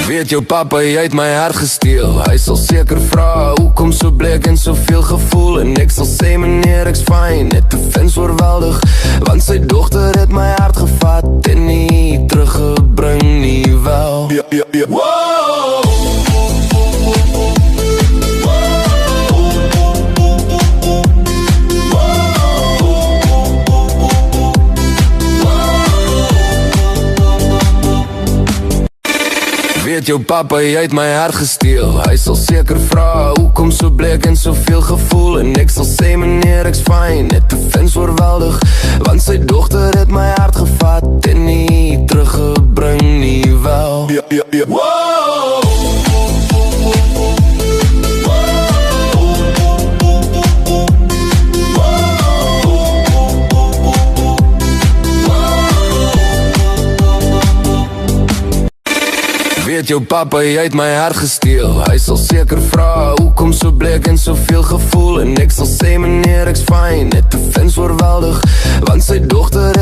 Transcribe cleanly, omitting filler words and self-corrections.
Weet jou papa, jy het my hart gesteel. Hy sal seker vra, hoekom so bleek en soveel gevoel. En ek sal sê meneer, ek's fine, net te vins oorweldig. Want sy dochter het my hart gevat en nie teruggebring nie wel. Wow! Weet jou papa, jy het my hart gesteel. Hy sal seker vra, hoekom so bleek en soveel gevoel. En ek sal sê meneer, ek's fine, net te vins oorweldig. Want sy dochter het my hart gevat en nie teruggebring nie wel. Wow! Weet jou papa, jy het my hart gesteel. Hy sal seker vra, hoekom so bleek en soveel gevoel. En ek sal sê meneer, ek's fine, net te vins oorweldig. Want sy dochter